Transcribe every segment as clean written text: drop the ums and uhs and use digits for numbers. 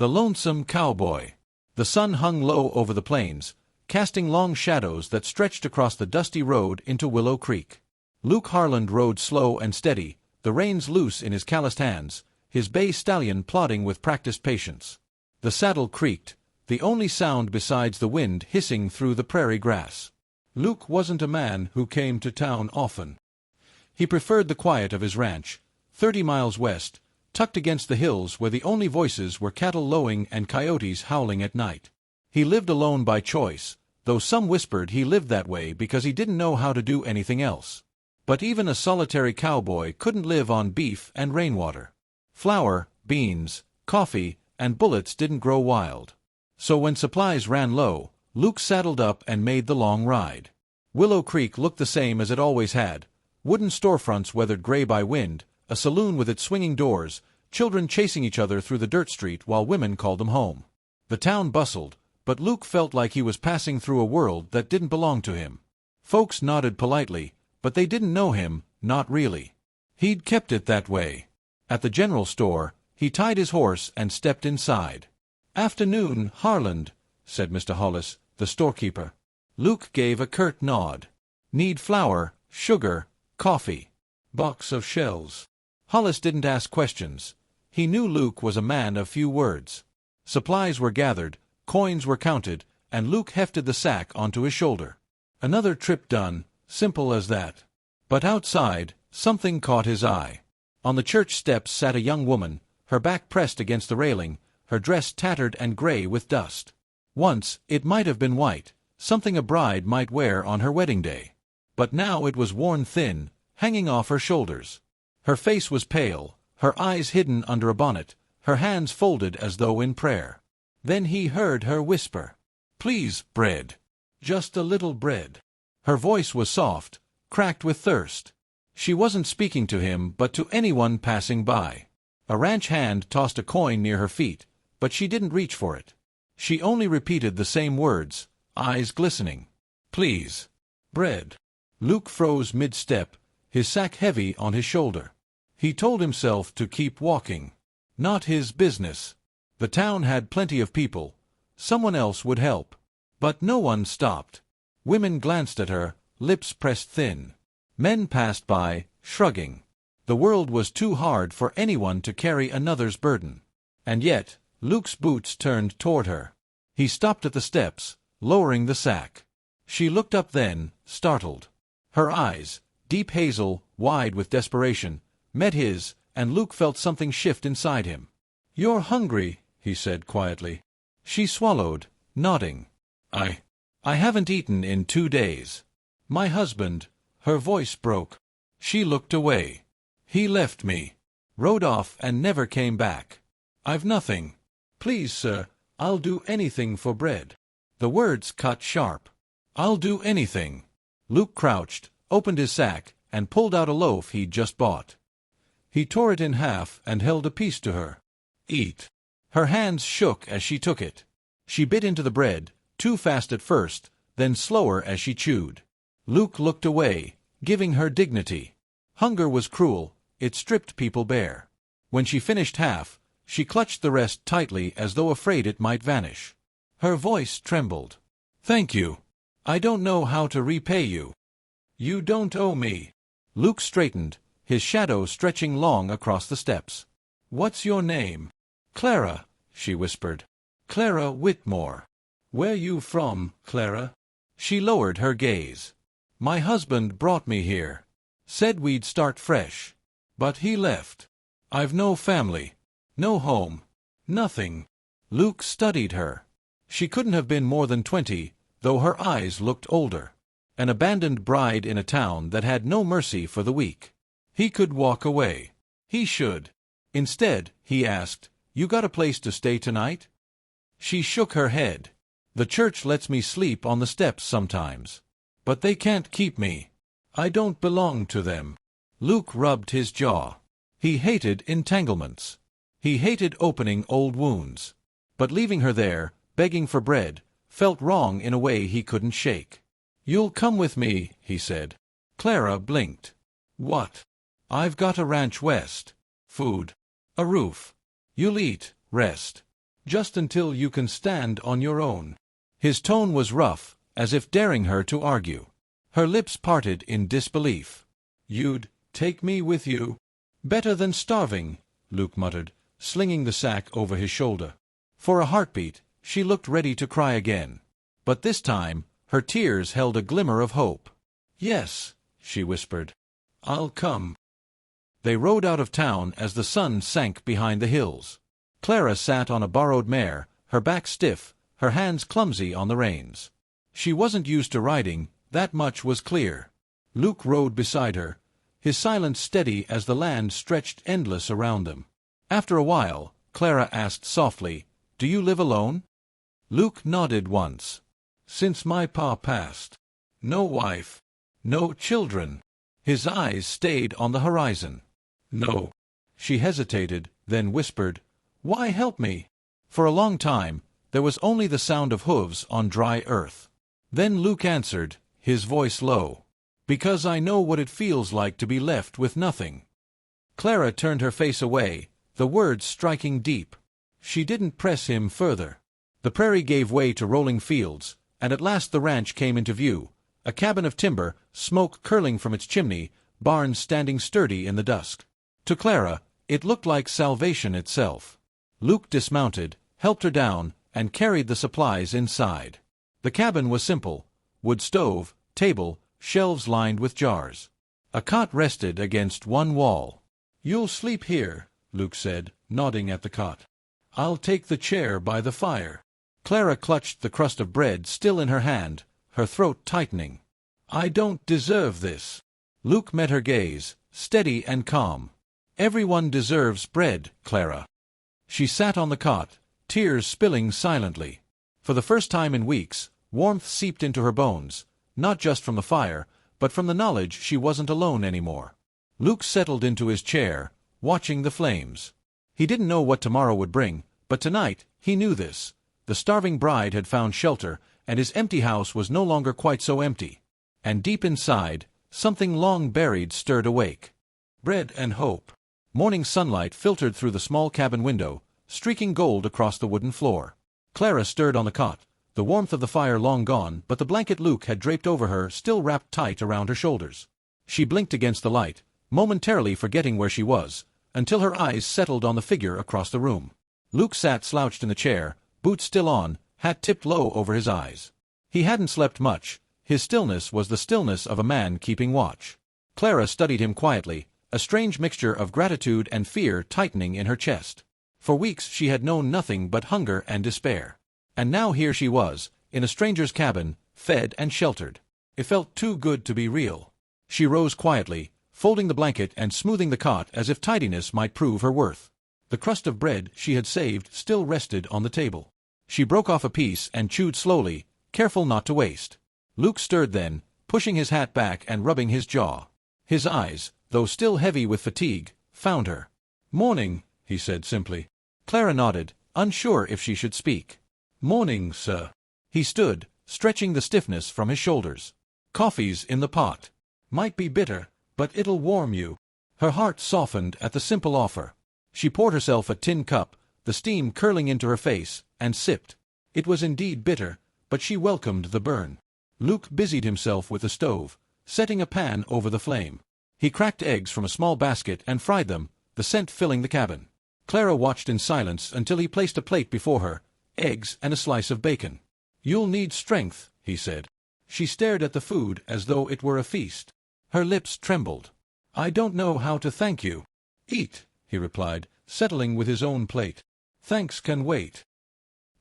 The Lonesome Cowboy. The sun hung low over the plains, casting long shadows that stretched across the dusty road into Willow Creek. Luke Harland rode slow and steady, the reins loose in his calloused hands, his bay stallion plodding with practiced patience. The saddle creaked, the only sound besides the wind hissing through the prairie grass. Luke wasn't a man who came to town often. He preferred the quiet of his ranch, 30 miles west, tucked against the hills where the only voices were cattle lowing and coyotes howling at night. He lived alone by choice, though some whispered he lived that way because he didn't know how to do anything else. But even a solitary cowboy couldn't live on beef and rainwater. Flour, beans, coffee, and bullets didn't grow wild. So when supplies ran low, Luke saddled up and made the long ride. Willow Creek looked the same as it always had: wooden storefronts weathered gray by wind, a saloon with its swinging doors, children chasing each other through the dirt street while women called them home. The town bustled, but Luke felt like he was passing through a world that didn't belong to him. Folks nodded politely, but they didn't know him, not really. He'd kept it that way. At the general store, he tied his horse and stepped inside. "Afternoon, Harland," said Mr. Hollis, the storekeeper. Luke gave a curt nod. "Need flour, sugar, coffee, box of shells." Hollis didn't ask questions. He knew Luke was a man of few words. Supplies were gathered, coins were counted, and Luke hefted the sack onto his shoulder. Another trip done, simple as that. But outside, something caught his eye. On the church steps sat a young woman, her back pressed against the railing, her dress tattered and gray with dust. Once, it might have been white, something a bride might wear on her wedding day. But now it was worn thin, hanging off her shoulders. Her face was pale, her eyes hidden under a bonnet, her hands folded as though in prayer. Then he heard her whisper, "Please, bread. Just a little bread." Her voice was soft, cracked with thirst. She wasn't speaking to him but to anyone passing by. A ranch hand tossed a coin near her feet, but she didn't reach for it. She only repeated the same words, eyes glistening. "Please. Bread." Luke froze mid-step, his sack heavy on his shoulder. He told himself to keep walking. Not his business. The town had plenty of people. Someone else would help. But no one stopped. Women glanced at her, lips pressed thin. Men passed by, shrugging. The world was too hard for anyone to carry another's burden. And yet, Luke's boots turned toward her. He stopped at the steps, lowering the sack. She looked up then, startled. Her eyes, deep hazel, wide with desperation, met his, and Luke felt something shift inside him. "You're hungry," he said quietly. She swallowed, nodding. I haven't eaten in 2 days. My husband," her voice broke. She looked away. "He left me. Rode off and never came back. I've nothing. Please, sir, I'll do anything for bread." The words cut sharp. "I'll do anything." Luke crouched, opened his sack, and pulled out a loaf he'd just bought. He tore it in half and held a piece to her. "Eat." Her hands shook as she took it. She bit into the bread, too fast at first, then slower as she chewed. Luke looked away, giving her dignity. Hunger was cruel, it stripped people bare. When she finished half, she clutched the rest tightly as though afraid it might vanish. Her voice trembled. "Thank you. I don't know how to repay you." "You don't owe me." Luke straightened, his shadow stretching long across the steps. "What's your name?" "Clara," she whispered. "Clara Whitmore." "Where you from, Clara?" She lowered her gaze. "My husband brought me here. Said we'd start fresh. But he left. I've no family. No home. Nothing." Luke studied her. She couldn't have been more than 20, though her eyes looked older. An abandoned bride in a town that had no mercy for the weak. He could walk away. He should. Instead, he asked, "You got a place to stay tonight?" She shook her head. "The church lets me sleep on the steps sometimes. But they can't keep me. I don't belong to them." Luke rubbed his jaw. He hated entanglements. He hated opening old wounds. But leaving her there, begging for bread, felt wrong in a way he couldn't shake. "You'll come with me," he said. Clara blinked. "What?" "I've got a ranch west. Food. A roof. You'll eat, rest. Just until you can stand on your own." His tone was rough, as if daring her to argue. Her lips parted in disbelief. "You'd take me with you?" "Better than starving," Luke muttered, slinging the sack over his shoulder. For a heartbeat, she looked ready to cry again. But this time, her tears held a glimmer of hope. "Yes," she whispered. "I'll come." They rode out of town as the sun sank behind the hills. Clara sat on a borrowed mare, her back stiff, her hands clumsy on the reins. She wasn't used to riding, that much was clear. Luke rode beside her, his silence steady as the land stretched endless around them. After a while, Clara asked softly, "Do you live alone?" Luke nodded once. "Since my pa passed. No wife. No children." His eyes stayed on the horizon. "No." She hesitated, then whispered, "Why help me?" For a long time, there was only the sound of hooves on dry earth. Then Luke answered, his voice low, "Because I know what it feels like to be left with nothing." Clara turned her face away, the words striking deep. She didn't press him further. The prairie gave way to rolling fields, and at last the ranch came into view, a cabin of timber, smoke curling from its chimney, barns standing sturdy in the dusk. To Clara, it looked like salvation itself. Luke dismounted, helped her down, and carried the supplies inside. The cabin was simple: wood stove, table, shelves lined with jars. A cot rested against one wall. "You'll sleep here," Luke said, nodding at the cot. "I'll take the chair by the fire." Clara clutched the crust of bread still in her hand, her throat tightening. "I don't deserve this." Luke met her gaze, steady and calm. "Everyone deserves bread, Clara." She sat on the cot, tears spilling silently. For the first time in weeks, warmth seeped into her bones, not just from the fire, but from the knowledge she wasn't alone anymore. Luke settled into his chair, watching the flames. He didn't know what tomorrow would bring, but tonight, he knew this. The starving bride had found shelter, and his empty house was no longer quite so empty. And deep inside, something long buried stirred awake. Bread and hope. Morning sunlight filtered through the small cabin window, streaking gold across the wooden floor. Clara stirred on the cot, the warmth of the fire long gone, but the blanket Luke had draped over her still wrapped tight around her shoulders. She blinked against the light, momentarily forgetting where she was, until her eyes settled on the figure across the room. Luke sat slouched in the chair, boots still on, hat tipped low over his eyes. He hadn't slept much. His stillness was the stillness of a man keeping watch. Clara studied him quietly, a strange mixture of gratitude and fear tightening in her chest. For weeks she had known nothing but hunger and despair. And now here she was, in a stranger's cabin, fed and sheltered. It felt too good to be real. She rose quietly, folding the blanket and smoothing the cot as if tidiness might prove her worth. The crust of bread she had saved still rested on the table. She broke off a piece and chewed slowly, careful not to waste. Luke stirred then, pushing his hat back and rubbing his jaw. His eyes, though still heavy with fatigue, found her. "Morning," he said simply. Clara nodded, unsure if she should speak. "Morning, sir." He stood, stretching the stiffness from his shoulders. "Coffee's in the pot. Might be bitter, but it'll warm you." Her heart softened at the simple offer. She poured herself a tin cup, the steam curling into her face, and sipped. It was indeed bitter, but she welcomed the burn. Luke busied himself with the stove, setting a pan over the flame. He cracked eggs from a small basket and fried them, the scent filling the cabin. Clara watched in silence until he placed a plate before her, eggs and a slice of bacon. "You'll need strength," he said. She stared at the food as though it were a feast. Her lips trembled. "I don't know how to thank you." "Eat," he replied, settling with his own plate. "Thanks can wait."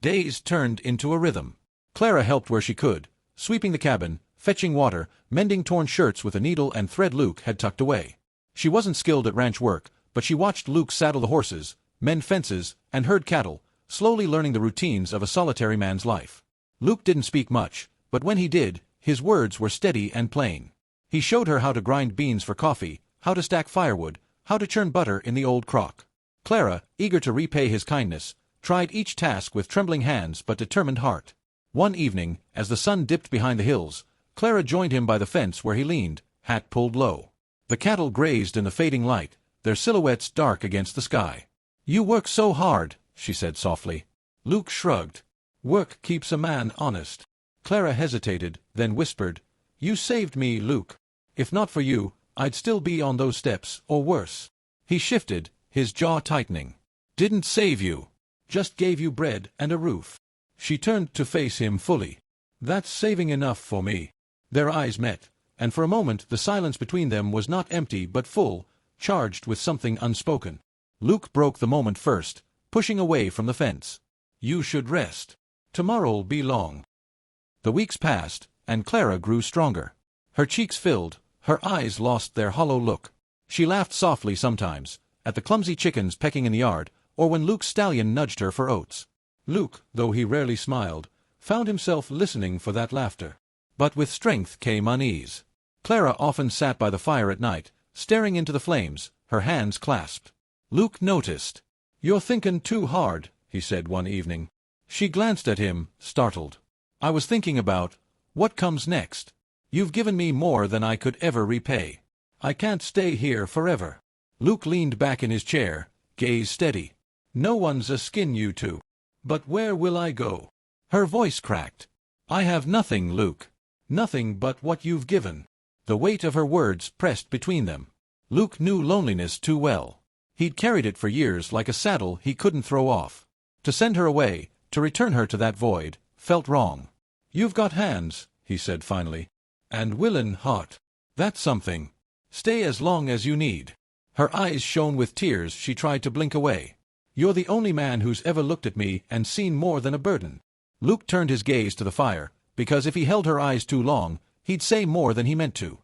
Days turned into a rhythm. Clara helped where she could, sweeping the cabin, fetching water, mending torn shirts with a needle and thread Luke had tucked away. She wasn't skilled at ranch work, but she watched Luke saddle the horses, mend fences, and herd cattle, slowly learning the routines of a solitary man's life. Luke didn't speak much, but when he did, his words were steady and plain. He showed her how to grind beans for coffee, how to stack firewood, how to churn butter in the old crock. Clara, eager to repay his kindness, tried each task with trembling hands but determined heart. One evening, as the sun dipped behind the hills, Clara joined him by the fence where he leaned, hat pulled low. The cattle grazed in the fading light, their silhouettes dark against the sky. "You work so hard," she said softly. Luke shrugged. Work keeps a man honest. Clara hesitated, then whispered, "You saved me, Luke. If not for you, I'd still be on those steps, or worse." He shifted, his jaw tightening. "Didn't save you. Just gave you bread and a roof." She turned to face him fully. "That's saving enough for me." Their eyes met, and for a moment the silence between them was not empty but full, charged with something unspoken. Luke broke the moment first, pushing away from the fence. "You should rest. Tomorrow'll be long." The weeks passed, and Clara grew stronger. Her cheeks filled, her eyes lost their hollow look. She laughed softly sometimes, at the clumsy chickens pecking in the yard, or when Luke's stallion nudged her for oats. Luke, though he rarely smiled, found himself listening for that laughter. But with strength came unease. Clara often sat by the fire at night, staring into the flames, her hands clasped. Luke noticed. "You're thinking too hard," he said one evening. She glanced at him, startled. "I was thinking about what comes next. You've given me more than I could ever repay. I can't stay here forever." Luke leaned back in his chair, gaze steady. "No one's a skin you two. But where will I go?" Her voice cracked. "I have nothing, Luke. Nothing but what you've given." The weight of her words pressed between them. Luke knew loneliness too well. He'd carried it for years like a saddle he couldn't throw off. To send her away, to return her to that void, felt wrong. "You've got hands," he said finally. "And willin' heart. That's something. Stay as long as you need." Her eyes shone with tears. She tried to blink away. "You're the only man who's ever looked at me and seen more than a burden." Luke turned his gaze to the fire, because if he held her eyes too long, he'd say more than he meant to.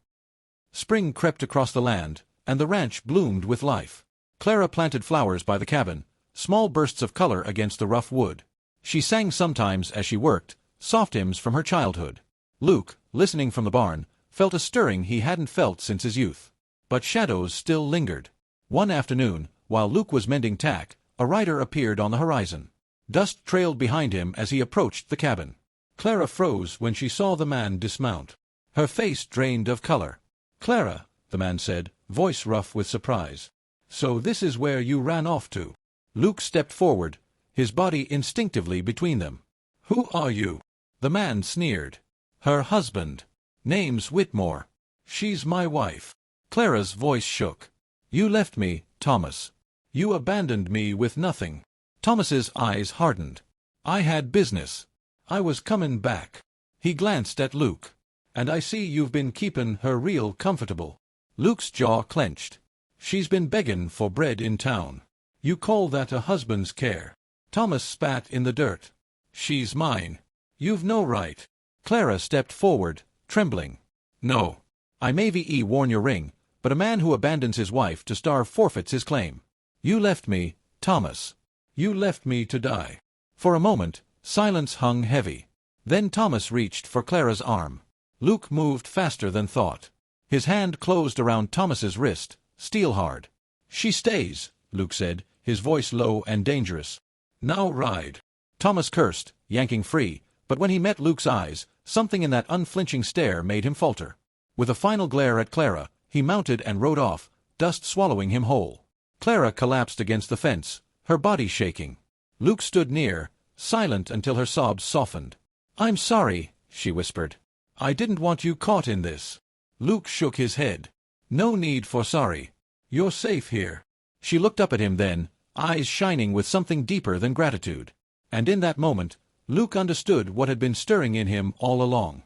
Spring crept across the land, and the ranch bloomed with life. Clara planted flowers by the cabin, small bursts of color against the rough wood. She sang sometimes as she worked, soft hymns from her childhood. Luke, listening from the barn, felt a stirring he hadn't felt since his youth. But shadows still lingered. One afternoon, while Luke was mending tack, a rider appeared on the horizon. Dust trailed behind him as he approached the cabin. Clara froze when she saw the man dismount. Her face drained of color. "Clara," the man said, voice rough with surprise. "So this is where you ran off to?" Luke stepped forward, his body instinctively between them. "Who are you?" The man sneered. "Her husband. Name's Whitmore. She's my wife." Clara's voice shook. "You left me, Thomas. You abandoned me with nothing." Thomas's eyes hardened. "I had business. I was comin' back." He glanced at Luke. "And I see you've been keepin' her real comfortable." Luke's jaw clenched. "She's been beggin' for bread in town. You call that a husband's care?" Thomas spat in the dirt. "She's mine. You've no right." Clara stepped forward, trembling. "No. I may be worn your ring, but a man who abandons his wife to starve forfeits his claim. You left me, Thomas. You left me to die." For a moment, silence hung heavy. Then Thomas reached for Clara's arm. Luke moved faster than thought. His hand closed around Thomas's wrist, steel hard. "She stays," Luke said, his voice low and dangerous. "Now ride." Thomas cursed, yanking free, but when he met Luke's eyes, something in that unflinching stare made him falter. With a final glare at Clara, he mounted and rode off, dust swallowing him whole. Clara collapsed against the fence, her body shaking. Luke stood near, silent until her sobs softened. "I'm sorry," she whispered. "I didn't want you caught in this." Luke shook his head. "No need for sorry. You're safe here." She looked up at him then, eyes shining with something deeper than gratitude. And in that moment, Luke understood what had been stirring in him all along.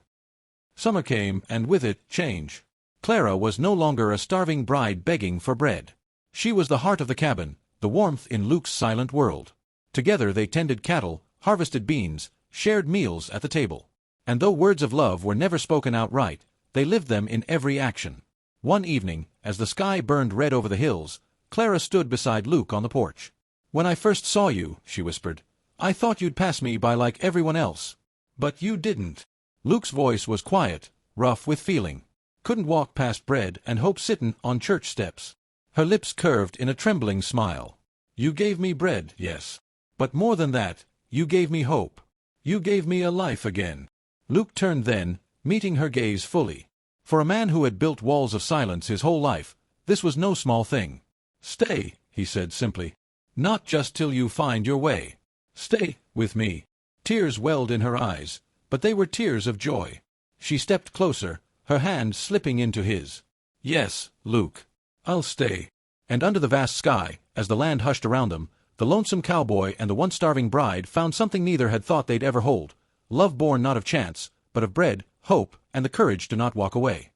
Summer came, and with it, change. Clara was no longer a starving bride begging for bread. She was the heart of the cabin, the warmth in Luke's silent world. Together they tended cattle, harvested beans, shared meals at the table. And though words of love were never spoken outright, they lived them in every action. One evening, as the sky burned red over the hills, Clara stood beside Luke on the porch. "When I first saw you," she whispered, "I thought you'd pass me by like everyone else. But you didn't." Luke's voice was quiet, rough with feeling. "Couldn't walk past bread and hope sittin' on church steps." Her lips curved in a trembling smile. "You gave me bread, yes. But more than that, you gave me hope. You gave me a life again." Luke turned then, meeting her gaze fully. For a man who had built walls of silence his whole life, this was no small thing. "Stay," he said simply. "Not just till you find your way. Stay with me." Tears welled in her eyes, but they were tears of joy. She stepped closer, her hand slipping into his. "Yes, Luke. I'll stay." And under the vast sky, as the land hushed around them, the lonesome cowboy and the once starving bride found something neither had thought they'd ever hold: love born not of chance, but of bread, hope, and the courage to not walk away.